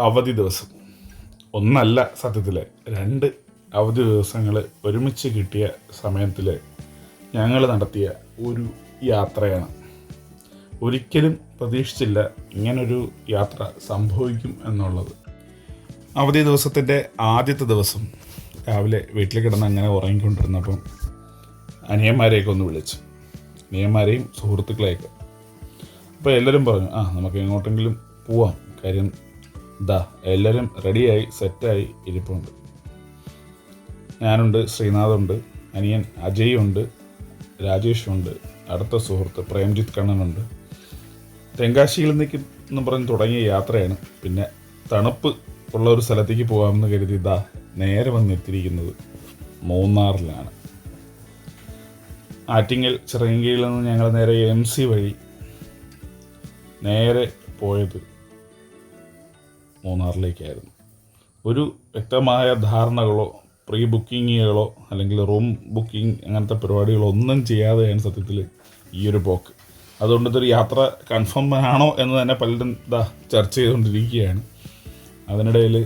അവധി ദിവസം ഒന്നല്ല, സത്യത്തിൽ 2 അവധി ദിവസങ്ങൾ ഒരുമിച്ച് കിട്ടിയ സമയത്തിൽ ഞങ്ങൾ നടത്തിയ ഒരു യാത്രയാണ്. ഒരിക്കലും പ്രതീക്ഷിച്ചില്ല ഇങ്ങനൊരു യാത്ര സംഭവിക്കും എന്നുള്ളത്. അവധി ദിവസത്തിൻ്റെ ആദ്യത്തെ ദിവസം രാവിലെ വീട്ടിൽ കിടന്ന് അങ്ങനെ ഉറങ്ങിക്കൊണ്ടിരുന്നപ്പം അനിയന്മാരെയൊക്കെ ഒന്ന് വിളിച്ചു, അനിയന്മാരെയും സുഹൃത്തുക്കളെയൊക്കെ. അപ്പോൾ എല്ലാവരും പറഞ്ഞു, നമുക്ക് എങ്ങോട്ടെങ്കിലും പോവാം, കാര്യം എല്ലാവരും റെഡിയായി സെറ്റായി ഇരിപ്പുണ്ട്. ഞാനുണ്ട്, ശ്രീനാഥുണ്ട്, അനിയൻ അജയുണ്ട്, രാജേഷുണ്ട്, അടുത്ത സുഹൃത്ത് പ്രേംജിത്ത് കണ്ണനുണ്ട്. തെങ്കാശിയിൽ നിന്നും പറഞ്ഞ് തുടങ്ങിയ യാത്രയാണ്. പിന്നെ തണുപ്പ് ഉള്ള ഒരു സ്ഥലത്തേക്ക് പോകാമെന്ന് കരുതി നേരെ വന്നെത്തിയിരിക്കുന്നത് മൂന്നാറിലാണ്. ആറ്റിങ്ങൽ ചിറയൻകീഴിൽ നിന്ന് ഞങ്ങൾ നേരെ MC വഴി നേരെ പോയത് മൂന്നാറിലേക്കായിരുന്നു. ഒരു വ്യക്തമായ ധാരണകളോ പ്രീ ബുക്കിങ്ങുകളോ അല്ലെങ്കിൽ റൂം ബുക്കിംഗ് അങ്ങനത്തെ പരിപാടികളോ ഒന്നും ചെയ്യാതെയാണ് സത്യത്തിൽ ഈ ഒരു പോക്ക്. അതുകൊണ്ട് ഇതൊരു യാത്ര കൺഫേം ആണോ എന്ന് തന്നെ പലരും ചർച്ച ചെയ്തുകൊണ്ടിരിക്കുകയാണ്. അതിനിടയിൽ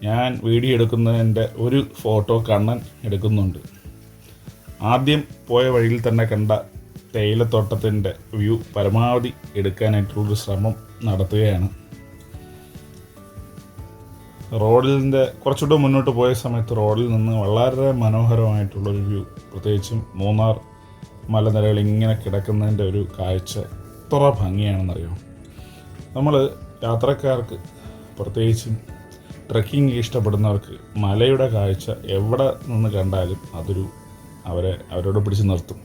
ഞാൻ വീഡിയോ എടുക്കുന്നതിൻ്റെ ഒരു ഫോട്ടോ കണ്ണൻ എടുക്കുന്നുണ്ട്. ആദ്യം പോയ വഴിയിൽ തന്നെ കണ്ട തേയിലത്തോട്ടത്തിൻ്റെ വ്യൂ പരമാവധി എടുക്കാനായിട്ടുള്ളൊരു ശ്രമം നടത്തുകയാണ്. റോഡിൻ്റെ കുറച്ചുകൂടെ മുന്നോട്ട് പോയ സമയത്ത് റോഡിൽ നിന്ന് വളരെ മനോഹരമായിട്ടുള്ളൊരു വ്യൂ, പ്രത്യേകിച്ചും മൂന്നാർ മലനിരകൾ ഇങ്ങനെ കിടക്കുന്നതിൻ്റെ ഒരു കാഴ്ച എത്ര ഭംഗിയാണെന്നറിയാം. നമ്മൾ യാത്രക്കാർക്ക്, പ്രത്യേകിച്ചും ട്രെക്കിംഗ് ഇഷ്ടപ്പെടുന്നവർക്ക് മലയുടെ കാഴ്ച എവിടെ നിന്ന് കണ്ടാലും അതൊരു അവരോട് പിടിച്ച് നിർത്തും.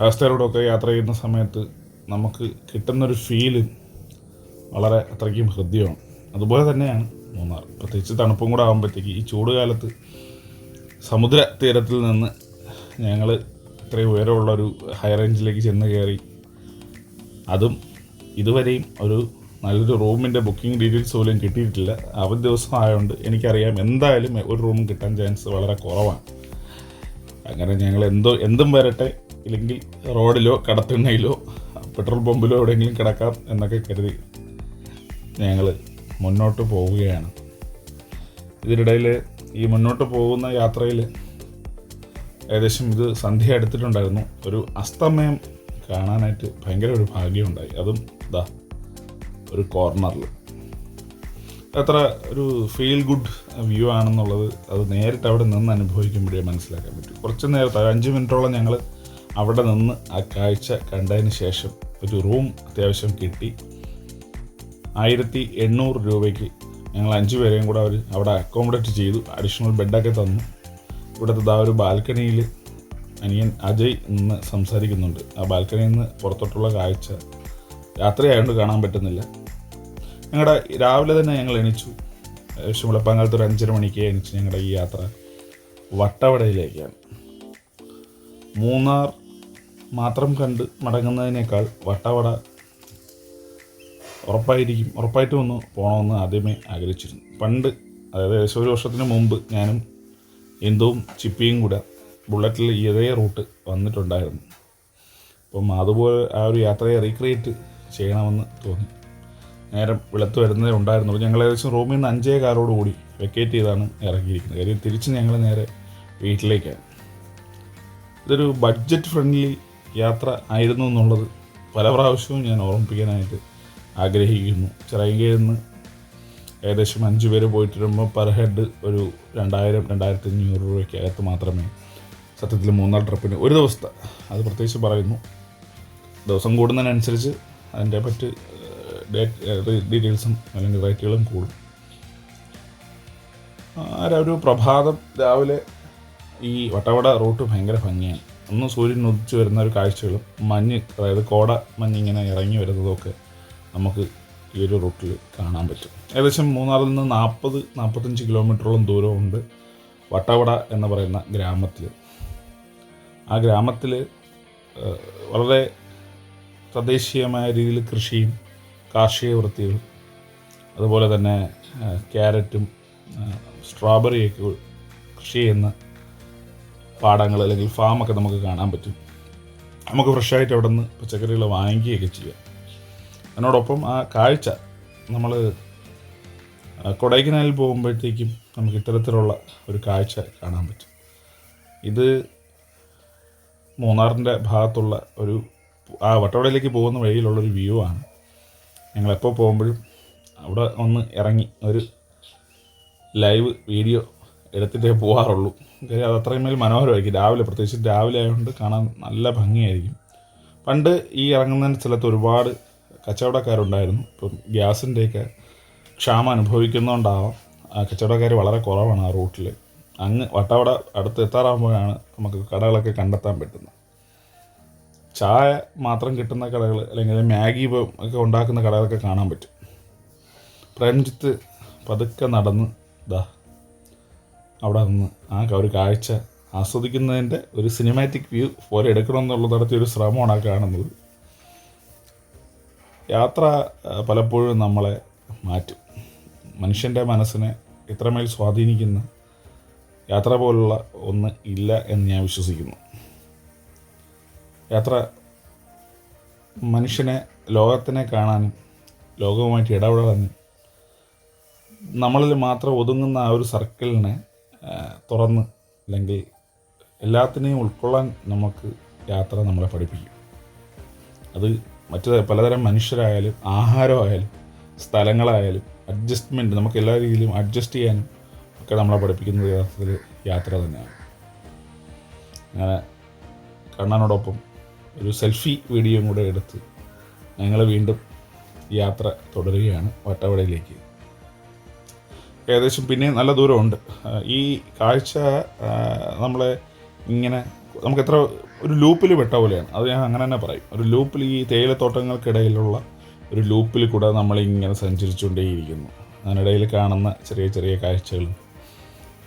അവസ്ഥയിലൂടെയൊക്കെ യാത്ര ചെയ്യുന്ന സമയത്ത് നമുക്ക് കിട്ടുന്നൊരു ഫീല് വളരെ അത്രയ്ക്കും ഹൃദ്യമാണ്. അതുപോലെ തന്നെയാണ് മൂന്നാർ. പ്രത്യേകിച്ച് തണുപ്പും കൂടെ ആകുമ്പോഴത്തേക്ക് ഈ ചൂടുകാലത്ത് സമുദ്ര തീരത്തിൽ നിന്ന് ഞങ്ങൾ ഇത്രയും ഉയരമുള്ളൊരു ഹൈ റേഞ്ചിലേക്ക് ചെന്ന് കയറി, അതും ഇതുവരെയും ഒരു നല്ലൊരു റൂമിൻ്റെ ബുക്കിംഗ് ഡീറ്റെയിൽസ് പോലും കിട്ടിയിട്ടില്ല. അവധി ദിവസം ആയതുകൊണ്ട് എനിക്കറിയാം എന്തായാലും ഒരു റൂം കിട്ടാൻ ചാൻസ് വളരെ കുറവാണ്. അങ്ങനെ ഞങ്ങൾ എന്തും വരട്ടെ, ഇല്ലെങ്കിൽ റോഡിലോ കടത്തിണ്ണയിലോ പെട്രോൾ പമ്പിലോ എവിടെയെങ്കിലും കിടക്കാം എന്നൊക്കെ കരുതി ഞങ്ങൾ മുന്നോട്ട് പോവുകയാണ്. ഇതിനിടയിൽ ഈ മുന്നോട്ട് പോകുന്ന യാത്രയിൽ ഏകദേശം ഇത് സന്ധ്യ എടുത്തിട്ടുണ്ടായിരുന്നു. ഒരു അസ്തമയം കാണാനായിട്ട് ഭയങ്കര ഒരു ഭാഗ്യമുണ്ടായി. അതും ഒരു കോർണറിൽ. അത്ര ഒരു ഫീൽ ഗുഡ് വ്യൂ ആണെന്നുള്ളത് അത് നേരിട്ട് അവിടെ നിന്ന് അനുഭവിക്കുമ്പോഴേ മനസ്സിലാക്കാൻ പറ്റും. കുറച്ച് നേരത്തെ 5 മിനിറ്റോളം ഞങ്ങൾ അവിടെ നിന്ന് ആ കാഴ്ച കണ്ടതിന് ശേഷം ഒരു റൂം അത്യാവശ്യം കിട്ടി. 1800 രൂപയ്ക്ക് ഞങ്ങൾ 5 പേരെയും കൂടെ അവർ അവിടെ അക്കോമഡേറ്റ് ചെയ്തു. അഡീഷണൽ ബെഡൊക്കെ തന്നു. ഇവിടുത്തെ ഒരു ബാൽക്കണിയിൽ അനിയൻ അജയ് നിന്ന് സംസാരിക്കുന്നുണ്ട്. ആ ബാൽക്കണിയിൽ നിന്ന് പുറത്തോട്ടുള്ള കാഴ്ച രാത്രിയായതുകൊണ്ട് കാണാൻ പറ്റുന്നില്ല. ഞങ്ങളുടെ രാവിലെ തന്നെ ഞങ്ങൾ എണീച്ചു. ഏകദേശം വെളുപ്പാങ്കാലത്ത് ഒരു 5:30 മണിക്ക് എണീച്ച് ഞങ്ങളുടെ ഈ യാത്ര വട്ടവടയിലേക്കാണ്. മൂന്നാർ മാത്രം കണ്ട് മടങ്ങുന്നതിനേക്കാൾ വട്ടവട ഉറപ്പായിട്ടും ഒന്ന് പോകണമെന്ന് ആദ്യമേ ആഗ്രഹിച്ചിരുന്നു. പണ്ട്, അതായത് ഏകദേശം 1 വർഷത്തിന് മുമ്പ് ഞാനും ഇന്ദുവും ചിപ്പിയും കൂടെ ബുള്ളറ്റിൽ ഇതേ റൂട്ട് വന്നിട്ടുണ്ടായിരുന്നു. അപ്പം അതുപോലെ ആ ഒരു യാത്രയെ റീക്രിയേറ്റ് ചെയ്യണമെന്ന് തോന്നി. നേരം വെളുത്ത് വരുന്നതേ ഉണ്ടായിരുന്നുള്ളൂ. ഞങ്ങൾ ഏകദേശം റൂമിൽ നിന്ന് 5:15 കൂടി വെക്കേറ്റ് ചെയ്താണ് ഇറങ്ങിയിരിക്കുന്നത്. കാര്യം തിരിച്ച് ഞങ്ങൾ നേരെ വീട്ടിലേക്കാണ്. ഇതൊരു ബഡ്ജറ്റ് ഫ്രണ്ട്ലി യാത്ര ആയിരുന്നു എന്നുള്ളത് പല പ്രാവശ്യവും ഞാൻ ഓർമ്മിപ്പിക്കാനായിട്ട് ആഗ്രഹിക്കുന്നു. ചിറയൻകീഴിൽ നിന്ന് ഏകദേശം 5 പേര് പോയിട്ട് വരുമ്പോൾ പെർ ഹെഡ് ഒരു 2000-2500 രൂപയ്ക്കകത്ത് മാത്രമേ സത്യത്തിൽ മൂന്നാർ ട്രിപ്പിന് ഒരു ദിവസത്തെ, അത് പ്രത്യേകിച്ച് പറയുന്നു, ദിവസം കൂടുന്നതിനനുസരിച്ച് അതിൻ്റെ മറ്റ് ഡീറ്റെയിൽസും അല്ലെങ്കിൽ റേറ്റുകളും കൂടും. ഒരു പ്രഭാതം രാവിലെ ഈ വട്ടവട റൂട്ട് ഭയങ്കര ഭംഗിയാണ്. ഒന്ന് സൂര്യൻ ഉദിച്ച് വരുന്ന ഒരു കാഴ്ചകളും മഞ്ഞ്, അതായത് കോട മഞ്ഞ് ഇങ്ങനെ ഇറങ്ങി വരുന്നതൊക്കെ നമുക്ക് ഈ ഒരു റൂട്ടിൽ കാണാൻ പറ്റും. ഏകദേശം മൂന്നാറിൽ നിന്ന് 40-45 കിലോമീറ്ററോളം ദൂരമുണ്ട് വട്ടവട എന്ന് പറയുന്ന ഗ്രാമത്തിൽ. ആ ഗ്രാമത്തിൽ വളരെ തദ്ദേശീയമായ രീതിയിൽ കൃഷിയും കാർഷിക വൃത്തികളും അതുപോലെ തന്നെ ക്യാരറ്റും സ്ട്രോബെറിയൊക്കെ കൃഷി ചെയ്യുന്ന പാടങ്ങൾ അല്ലെങ്കിൽ ഫാമൊക്കെ നമുക്ക് കാണാൻ പറ്റും. നമുക്ക് ഫ്രഷായിട്ട് അവിടെ നിന്ന് പച്ചക്കറികൾ വാങ്ങിക്കുകയൊക്കെ ചെയ്യാം. അതിനോടൊപ്പം ആ കാഴ്ച നമ്മൾ കൊടൈക്കനാലിൽ പോകുമ്പോഴത്തേക്കും നമുക്ക് ഇത്തരത്തിലുള്ള ഒരു കാഴ്ച കാണാൻ പറ്റും. ഇത് മൂന്നാറിൻ്റെ ഭാഗത്തുള്ള ഒരു വട്ടവടയിലേക്ക് പോകുന്ന വഴിയിലുള്ളൊരു വ്യൂ ആണ്. ഞങ്ങളെപ്പോൾ പോകുമ്പോഴും അവിടെ ഒന്ന് ഇറങ്ങി ഒരു ലൈവ് വീഡിയോ എടുത്തിട്ടേ പോകാറുള്ളൂ. കാര്യം അത് അത്രയും മേൽ മനോഹരമായിരിക്കും. രാവിലെ, പ്രത്യേകിച്ച് രാവിലെ ആയതുകൊണ്ട് കാണാൻ നല്ല ഭംഗിയായിരിക്കും. പണ്ട് ഈ ഇറങ്ങുന്ന സ്ഥലത്ത് ഒരുപാട് കച്ചവടക്കാരുണ്ടായിരുന്നു. ഇപ്പം ഗ്യാസിൻ്റെയൊക്കെ ക്ഷാമം അനുഭവിക്കുന്നതുകൊണ്ടാവാം കച്ചവടക്കാർ വളരെ കുറവാണ് ആ റൂട്ടിൽ. അങ്ങ് വട്ടവട അടുത്ത് എത്താറാകുമ്പോഴാണ് നമുക്ക് കടകളൊക്കെ കണ്ടെത്താൻ പറ്റുന്നത്. ചായ മാത്രം കിട്ടുന്ന കടകൾ, അല്ലെങ്കിൽ മാഗി ഒക്കെ ഉണ്ടാക്കുന്ന കടകളൊക്കെ കാണാൻ പറ്റും. പ്രേംജിത്ത് പതുക്കെ നടന്ന് അവിടെ നിന്ന് ഒരു കാഴ്ച ആസ്വദിക്കുന്നതിൻ്റെ ഒരു സിനിമാറ്റിക് വ്യൂ പോലെ എടുക്കണമെന്നുള്ളത് നടത്തിയൊരു ശ്രമമാണ് കാണുന്നത്. യാത്ര പലപ്പോഴും നമ്മളെ മാറ്റും. മനുഷ്യൻ്റെ മനസ്സിനെ ഇത്രമേൽ സ്വാധീനിക്കുന്ന യാത്ര പോലുള്ള ഒന്ന് ഇല്ല എന്ന് ഞാൻ വിശ്വസിക്കുന്നു. യാത്ര മനുഷ്യനെ, ലോകത്തിനെ കാണാനും ലോകവുമായിട്ട് ഇടപെടാനും, നമ്മളിൽ മാത്രം ഒതുങ്ങുന്ന ആ ഒരു സർക്കിളിനെ തുറന്ന്, അല്ലെങ്കിൽ എല്ലാത്തിനെയും ഉൾക്കൊള്ളാൻ നമുക്ക് യാത്ര നമ്മളെ പഠിപ്പിക്കും. അത് മറ്റു പലതരം മനുഷ്യരായാലും ആഹാരമായാലും സ്ഥലങ്ങളായാലും അഡ്ജസ്റ്റ്മെൻറ്റ്, നമുക്ക് എല്ലാ രീതിയിലും അഡ്ജസ്റ്റ് ചെയ്യാനും ഒക്കെ നമ്മളെ പഠിപ്പിക്കുന്നത് യഥാർത്ഥത്തിൽ യാത്ര തന്നെയാണ്. അങ്ങനെ കണ്ണനോടൊപ്പം ഒരു സെൽഫി വീഡിയോയും കൂടെ എടുത്ത് ഞങ്ങൾ വീണ്ടും യാത്ര തുടരുകയാണ് വട്ടവടയിലേക്ക്. ഏകദേശം പിന്നെ നല്ല ദൂരമുണ്ട്. ഈ കാഴ്ച നമ്മളെ ഇങ്ങനെ നമുക്കെത്ര ഒരു ലൂപ്പിൽ പെട്ട പോലെയാണ്. അത് ഞാൻ അങ്ങനെ തന്നെ പറയും. ഒരു ലൂപ്പിൽ, ഈ തേയിലത്തോട്ടങ്ങൾക്കിടയിലുള്ള ഒരു ലൂപ്പിൽ കൂടെ നമ്മളിങ്ങനെ സഞ്ചരിച്ചുകൊണ്ടേയിരിക്കുന്നു. അതിനിടയിൽ കാണുന്ന ചെറിയ ചെറിയ കാഴ്ചകൾ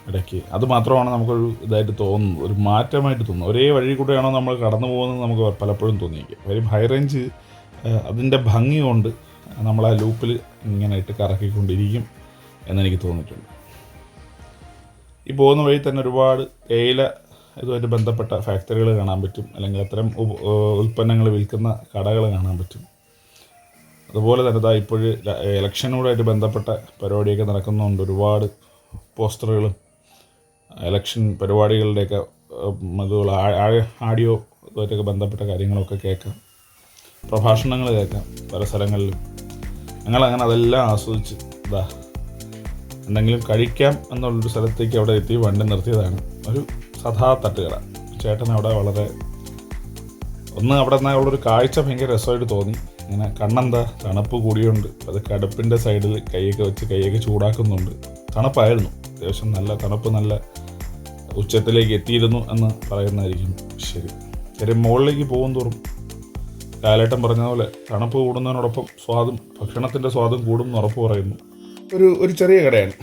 ഇടയ്ക്ക്, അത് മാത്രമാണ് നമുക്കൊരു ഇതായിട്ട് തോന്നുന്നത്, ഒരു മാറ്റമായിട്ട് തോന്നുന്നത്. ഒരേ വഴി കൂടെയാണോ നമ്മൾ കടന്നു പോകുന്നത് നമുക്ക് പലപ്പോഴും തോന്നിയിരിക്കും. കാര്യം ഹൈ റേഞ്ച് അതിൻ്റെ ഭംഗി കൊണ്ട് നമ്മൾ ആ ലൂപ്പിൽ ഇങ്ങനെ ഇട്ട് കറക്കിക്കൊണ്ടിരിക്കും എന്നെനിക്ക് തോന്നിയിട്ടുണ്ട്. ഈ പോകുന്ന വഴി തന്നെ ഒരുപാട് തേയില ഇതുമായിട്ട് ബന്ധപ്പെട്ട ഫാക്ടറികൾ കാണാൻ പറ്റും, അല്ലെങ്കിൽ അത്തരം ഉൽപ്പന്നങ്ങൾ വിൽക്കുന്ന കടകൾ കാണാൻ പറ്റും. അതുപോലെ തന്നെ ഇപ്പോഴ് ഇലക്ഷനോടായിട്ട് ബന്ധപ്പെട്ട പരിപാടിയൊക്കെ നടക്കുന്നതുകൊണ്ട് ഒരുപാട് പോസ്റ്ററുകളും ഇലക്ഷൻ പരിപാടികളുടെയൊക്കെ ആഡിയോ ഇതുമായിട്ടൊക്കെ ബന്ധപ്പെട്ട കാര്യങ്ങളൊക്കെ കേൾക്കാം, പ്രഭാഷണങ്ങൾ കേൾക്കാം പല സ്ഥലങ്ങളിലും. ഞങ്ങളങ്ങനെ അതെല്ലാം ആസ്വദിച്ച് എന്തെങ്കിലും കഴിക്കാം എന്നുള്ളൊരു സ്ഥലത്തേക്ക് അവിടെ എത്തി വണ്ടി നിർത്തിയതാണ്. ഒരു സദാ തട്ടുകട. ചേട്ടൻ അവിടെ വളരെ അവിടെ നിന്നുള്ളൊരു കാഴ്ച ഭയങ്കര രസമായിട്ട് തോന്നി. ഇങ്ങനെ കണ്ണെന്താ തണുപ്പ് കൂടിയുണ്ട്, അത് കടുപ്പിൻ്റെ സൈഡിൽ കൈയൊക്കെ വെച്ച് കൈയൊക്കെ ചൂടാക്കുന്നുണ്ട്. തണുപ്പായിരുന്നു, അത്യാവശ്യം നല്ല തണുപ്പ്, നല്ല ഉച്ചത്തിലേക്ക് എത്തിയിരുന്നു എന്ന് പറയുന്നതായിരിക്കും ശരി. കാര്യം മുകളിലേക്ക് പോകും തോറും ലാലേട്ടൻ പറഞ്ഞതുപോലെ തണുപ്പ് കൂടുന്നതിനോടൊപ്പം ഭക്ഷണത്തിൻ്റെ സ്വാദും കൂടും എന്ന് ഉറപ്പ് പറയുന്നു. ഒരു ചെറിയ കടയാണ്,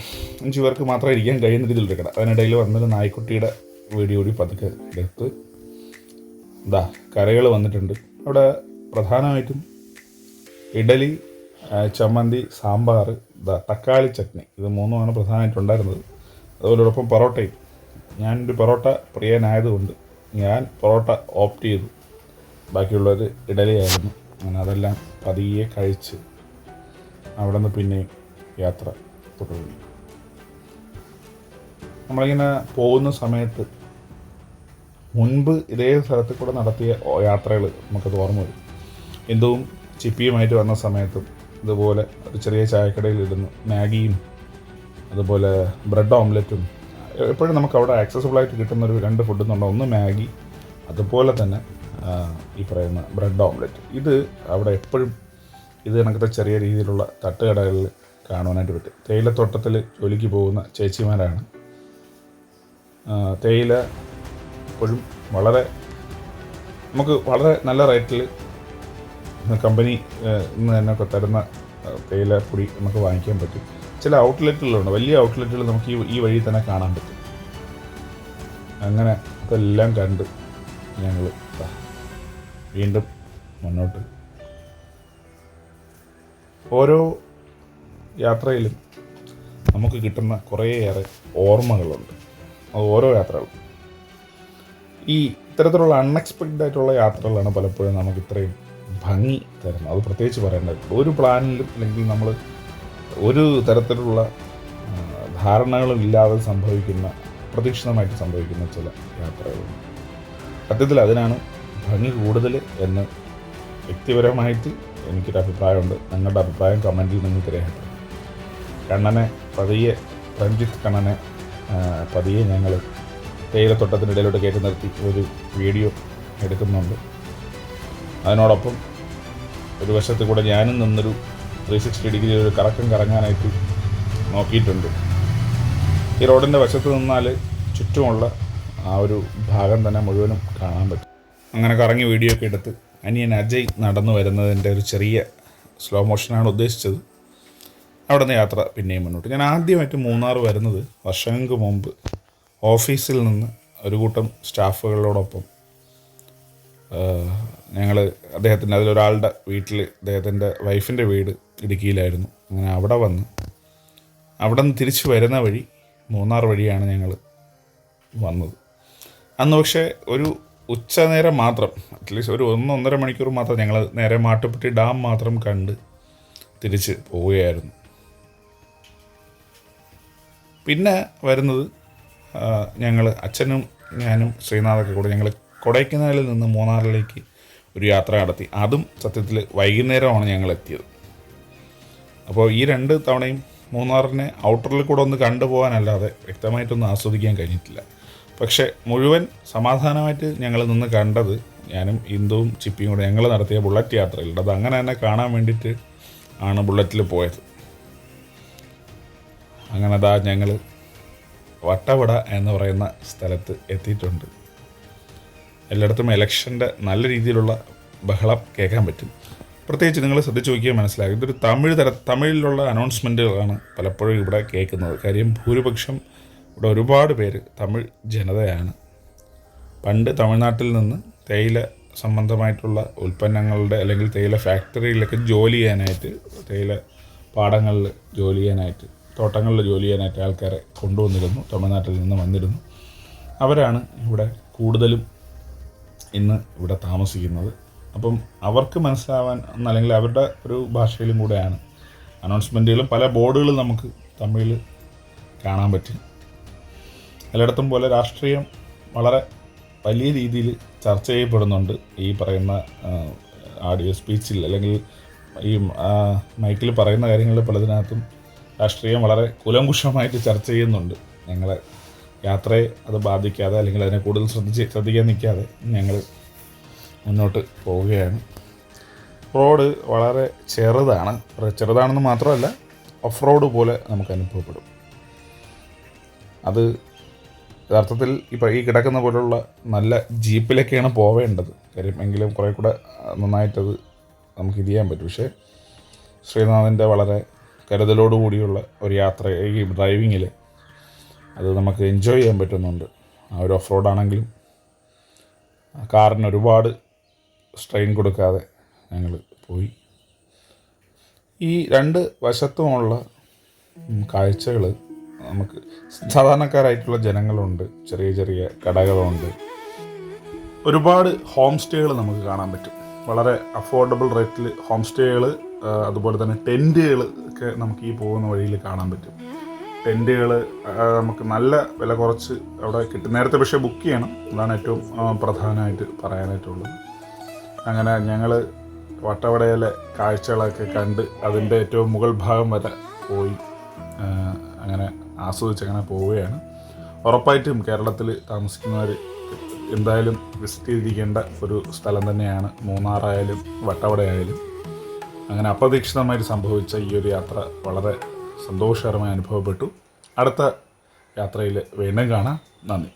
5 പേർക്ക് മാത്രം ഇരിക്കാൻ കഴിയുന്ന രീതിയിലൊരു കട. അതിനിടയിൽ വന്നൊരു നായ്ക്കുട്ടിയുടെ വീഡിയോ കൂടി പതുക്കെ എടുത്ത് കറികൾ വന്നിട്ടുണ്ട്. അവിടെ പ്രധാനമായിട്ടും ഇഡലി, ചമ്മന്തി, സാമ്പാർ, തക്കാളി ചട്നി, ഇത് മൂന്നുമാണ് പ്രധാനമായിട്ടുണ്ടായിരുന്നത്. അതുപോലോടൊപ്പം പൊറോട്ടയും. ഞാനൊരു പൊറോട്ട പ്രിയനായതുകൊണ്ട് ഞാൻ പൊറോട്ട ഓപ്റ്റ് ചെയ്തു. ബാക്കിയുള്ളവർ ഇഡലിയായിരുന്നു. അങ്ങനെ അതെല്ലാം പതിയെ കഴിച്ച് അവിടെ നിന്ന് പിന്നെയും യാത്ര തുടങ്ങി. നമ്മളിങ്ങനെ പോകുന്ന സമയത്ത് മുൻപ് ഇതേ സ്ഥലത്ത് കൂടെ നടത്തിയ യാത്രകൾ നമുക്കത് ഓർമ്മ വരും. എന്തും ചിപ്പിയുമായിട്ട് വന്ന സമയത്തും ഇതുപോലെ ഒരു ചെറിയ ചായക്കടയിൽ ഇരുന്ന് മാഗിയും അതുപോലെ ബ്രെഡ് ഓംലെറ്റും, എപ്പോഴും നമുക്ക് അവിടെ ആക്സസിബിളായിട്ട് കിട്ടുന്നൊരു 2 ഫുഡ് എന്നുണ്ട്. ഒന്ന് മാഗി, അതുപോലെ തന്നെ ഈ പറയുന്ന ബ്രെഡ് ഓംലെറ്റ്. ഇത് അവിടെ എപ്പോഴും ഇത് കണക്കത്തെ ചെറിയ രീതിയിലുള്ള തട്ടുകടകളിൽ കാണുവാനായിട്ട് പറ്റും. തേയിലത്തോട്ടത്തിൽ ജോലിക്ക് പോകുന്ന ചേച്ചിമാരാണ്. തേയില എപ്പോഴും നമുക്ക് വളരെ നല്ല റേറ്റിൽ കമ്പനി തന്നെ തരുന്ന തേയില പൊടി നമുക്ക് വാങ്ങിക്കാൻ പറ്റും. ചില ഔട്ട്ലെറ്റുകളുണ്ട്, വലിയ ഔട്ട്ലെറ്റുകൾ നമുക്ക് ഈ വഴി തന്നെ കാണാൻ പറ്റും. അങ്ങനെ അതെല്ലാം കണ്ട് ഞങ്ങൾ വീണ്ടും മുന്നോട്ട്. ഓരോ യാത്രയിലും നമുക്ക് കിട്ടുന്ന കുറേയേറെ ഓർമ്മകളുണ്ട്. അത് ഓരോ യാത്രകളും ഈ ഇത്തരത്തിലുള്ള അൺഎക്സ്പെക്റ്റഡ് ആയിട്ടുള്ള യാത്രകളാണ് പലപ്പോഴും നമുക്ക് ഇത്രയും ഭംഗി തരുന്നത്. അത് പ്രത്യേകിച്ച് പറയേണ്ടത്. ഒരു പ്ലാനിലും അല്ലെങ്കിൽ നമ്മൾ ഒരു തരത്തിലുള്ള ധാരണകളും ഇല്ലാതെ സംഭവിക്കുന്ന, അപ്രതീക്ഷിതമായിട്ട് സംഭവിക്കുന്ന ചില യാത്രകളുണ്ട്. സത്യത്തിൽ അതിനാണ് ഭംഗി കൂടുതൽ എന്ന് വ്യക്തിപരമായിട്ട് എനിക്കൊരു അഭിപ്രായമുണ്ട്. നിങ്ങളുടെ അഭിപ്രായം കമൻറ്റിൽ നിങ്ങൾക്ക് രേഖപ്പെടുത്തും. കണ്ണനെ പതിയെ, രഞ്ജിത്ത് കണ്ണനെ പതിയെ ഞങ്ങൾ തേയിലത്തോട്ടത്തിനിടയിലോട്ട് കയറ്റി നിർത്തി ഒരു വീഡിയോ എടുക്കുന്നുണ്ട്. അതിനോടൊപ്പം ഒരു വശത്ത് കൂടെ ഞാനും നിന്നൊരു 360 ഡിഗ്രി ഒരു കറക്കം കറങ്ങാനായിട്ട് നോക്കിയിട്ടുണ്ട്. ഈ റോഡിൻ്റെ വശത്ത് നിന്നാൽ ചുറ്റുമുള്ള ആ ഒരു ഭാഗം തന്നെ മുഴുവനും കാണാൻ പറ്റും. അങ്ങനെ കറങ്ങി വീഡിയോ ഒക്കെ എടുത്ത് അനിയൻ അജയ് നടന്നു വരുന്നതിൻ്റെ ഒരു ചെറിയ സ്ലോ മോഷനാണ് ഉദ്ദേശിച്ചത്. അവിടെ നിന്ന് യാത്ര പിന്നെയും മുന്നോട്ട്. ഞാൻ ആദ്യമായിട്ട് മൂന്നാർ വരുന്നത് വർഷങ്ങൾക്ക് മുമ്പ് ഓഫീസിൽ നിന്ന് ഒരു കൂട്ടം സ്റ്റാഫുകളോടൊപ്പം ഞങ്ങൾ അദ്ദേഹത്തിൻ്റെ അതിലൊരാളുടെ വീട്ടിൽ, അദ്ദേഹത്തിൻ്റെ വൈഫിൻ്റെ വീട് ഇടുക്കിയിലായിരുന്നു. അങ്ങനെ അവിടെ നിന്ന് തിരിച്ച് വരുന്ന വഴി മൂന്നാർ വഴിയാണ് ഞങ്ങൾ വന്നത്. അന്ന് പക്ഷേ ഒരു ഉച്ചനേരം മാത്രം, അറ്റ്ലീസ്റ്റ് ഒരു 1-1.5 മണിക്കൂർ മാത്രം ഞങ്ങൾ നേരെ മാട്ടുപ്പെട്ടി ഡാം മാത്രം കണ്ട് തിരിച്ച് പോവുകയായിരുന്നു. പിന്നെ വരുന്നത് ഞങ്ങൾ അച്ഛനും ഞാനും ശ്രീനാഥൊക്കെ കൂടെ ഞങ്ങൾ കൊടൈക്കനാലിൽ നിന്ന് മൂന്നാറിലേക്ക് ഒരു യാത്ര നടത്തി. അതും സത്യത്തിൽ വൈകുന്നേരമാണ് ഞങ്ങൾ എത്തിയത്. അപ്പോൾ ഈ 2 തവണയും മൂന്നാറിനെ ഔട്ടറിൽ കൂടെ ഒന്ന് കണ്ടുപോകാനല്ലാതെ വ്യക്തമായിട്ടൊന്നും ആസ്വദിക്കാൻ കഴിഞ്ഞിട്ടില്ല. പക്ഷേ മുഴുവൻ സമാധാനമായിട്ട് ഞങ്ങൾ നിന്ന് കണ്ടത് ഞാനും ഇന്ദുവും ചിപ്പിയും കൂടെ ഞങ്ങൾ നടത്തിയ ബുള്ളറ്റ് യാത്രയിലുണ്ട്. അത് അങ്ങനെ തന്നെ കാണാൻ വേണ്ടിയിട്ട് ആണ് ബുള്ളറ്റിൽ പോയത്. അങ്ങനെ ഞങ്ങൾ വട്ടവട എന്ന് പറയുന്ന സ്ഥലത്ത് എത്തിയിട്ടുണ്ട്. എല്ലായിടത്തും ഇലക്ഷൻ്റെ നല്ല രീതിയിലുള്ള ബഹളം കേൾക്കാൻ പറ്റും. പ്രത്യേകിച്ച് നിങ്ങൾ ശ്രദ്ധിച്ച് നോക്കിയാൽ മനസ്സിലാകും, ഇതൊരു തമിഴിലുള്ള അനൗൺസ്മെൻറ്റുകളാണ് പലപ്പോഴും ഇവിടെ കേൾക്കുന്നത്. കാര്യം ഭൂരിപക്ഷം ഇവിടെ ഒരുപാട് പേര് തമിഴ് ജനതയാണ്. പണ്ട് തമിഴ്നാട്ടിൽ നിന്ന് തേയില സംബന്ധമായിട്ടുള്ള ഉൽപ്പന്നങ്ങളുടെ അല്ലെങ്കിൽ തേയില ഫാക്ടറിയിലൊക്കെ ജോലി ചെയ്യാനായിട്ട്, തേയില പാടങ്ങളിൽ ജോലി ചെയ്യാനായിട്ട്, തോട്ടങ്ങളിൽ ജോലി ചെയ്യാനായിട്ട് ആൾക്കാരെ കൊണ്ടുവന്നിരുന്നു. തമിഴ്നാട്ടിൽ നിന്ന് വന്നിരുന്നു. അവരാണ് ഇവിടെ കൂടുതലും ഇന്ന് ഇവിടെ താമസിക്കുന്നത്. അപ്പം അവർക്ക് മനസ്സിലാവാൻ അല്ലെങ്കിൽ അവരുടെ ഒരു ഭാഷയിലും കൂടെയാണ് അനൗൺസ്മെൻറ്റുകളും പല ബോർഡുകളും നമുക്ക് തമിഴിൽ കാണാൻ പറ്റും. എല്ലായിടത്തും പോലെ രാഷ്ട്രീയം വളരെ വലിയ രീതിയിൽ ചർച്ച ചെയ്യപ്പെടുന്നുണ്ട്. ഈ പറയുന്ന ആഡിയോ സ്പീച്ചിൽ അല്ലെങ്കിൽ ഈ മൈക്കിൽ പറയുന്ന കാര്യങ്ങളിൽ പലതിനകത്തും രാഷ്ട്രീയം വളരെ കുലങ്കുഷമായിട്ട് ചർച്ച ചെയ്യുന്നുണ്ട്. ഞങ്ങളെ യാത്രയെ അത് ബാധിക്കാതെ അല്ലെങ്കിൽ അതിനെ കൂടുതൽ ശ്രദ്ധിക്കാൻ നിൽക്കാതെ ഞങ്ങൾ മുന്നോട്ട് പോവുകയാണ്. റോഡ് വളരെ ചെറുതാണെന്ന് മാത്രമല്ല ഓഫ് റോഡ് പോലെ നമുക്ക് അനുഭവപ്പെടും. അത് യഥാർത്ഥത്തിൽ ഇപ്പോൾ ഈ കിടക്കുന്ന പോലുള്ള നല്ല ജീപ്പിലൊക്കെയാണ് പോവേണ്ടത്. കാര്യം എങ്കിലും കുറേ കൂടെ നന്നായിട്ടത് നമുക്ക് ഇത് ചെയ്യാൻ പറ്റും. പക്ഷേ ശ്രീനാഥിൻ്റെ വളരെ കരുതലോടുകൂടിയുള്ള ഒരു യാത്ര, ഈ ഡ്രൈവിങ്ങിൽ അത് നമുക്ക് എൻജോയ് ചെയ്യാൻ പറ്റുന്നുണ്ട്. ആ ഒരു ഓഫ് റോഡാണെങ്കിലും കാറിന് ഒരുപാട് സ്ട്രെയിൻ കൊടുക്കാതെ ഞങ്ങൾ പോയി. ഈ 2 വശത്തുമുള്ള കാഴ്ചകൾ നമുക്ക് സാധാരണക്കാരായിട്ടുള്ള ജനങ്ങളുണ്ട്, ചെറിയ ചെറിയ കടകളുണ്ട്, ഒരുപാട് ഹോം സ്റ്റേകൾ നമുക്ക് കാണാൻ പറ്റും. വളരെ അഫോർഡബിൾ റേറ്റിൽ ഹോം സ്റ്റേകൾ, അതുപോലെ തന്നെ ടെൻറ്റുകൾ ഒക്കെ നമുക്ക് ഈ പോകുന്ന വഴിയിൽ കാണാൻ പറ്റും. ടെൻറ്റുകൾ നമുക്ക് നല്ല വില കുറച്ച് അവിടെ കിട്ടും. നേരത്തെ പക്ഷേ ബുക്ക് ചെയ്യണം. അതാണ് ഏറ്റവും പ്രധാനമായിട്ട് പറയാനായിട്ടുള്ളത്. അങ്ങനെ ഞങ്ങൾ വട്ടവടയിലെ കാഴ്ചകളൊക്കെ കണ്ട് അതിൻ്റെ ഏറ്റവും മുകൾ ഭാഗം വരെ പോയി അങ്ങനെ ആസ്വദിച്ചങ്ങനെ പോവുകയാണ്. ഉറപ്പായിട്ടും കേരളത്തിൽ താമസിക്കുന്നവർ എന്തായാലും വിസിറ്റ് ചെയ്തിരിക്കേണ്ട ഒരു സ്ഥലം തന്നെയാണ് മൂന്നാറായാലും വട്ടവടയായാലും. അങ്ങനെ അപ്രതീക്ഷിതമായിട്ട് സംഭവിച്ച ഈ ഒരു യാത്ര വളരെ സന്തോഷകരമായി അനുഭവപ്പെട്ടു. അടുത്ത യാത്രയിൽ വീണ്ടും കാണാം. നന്ദി.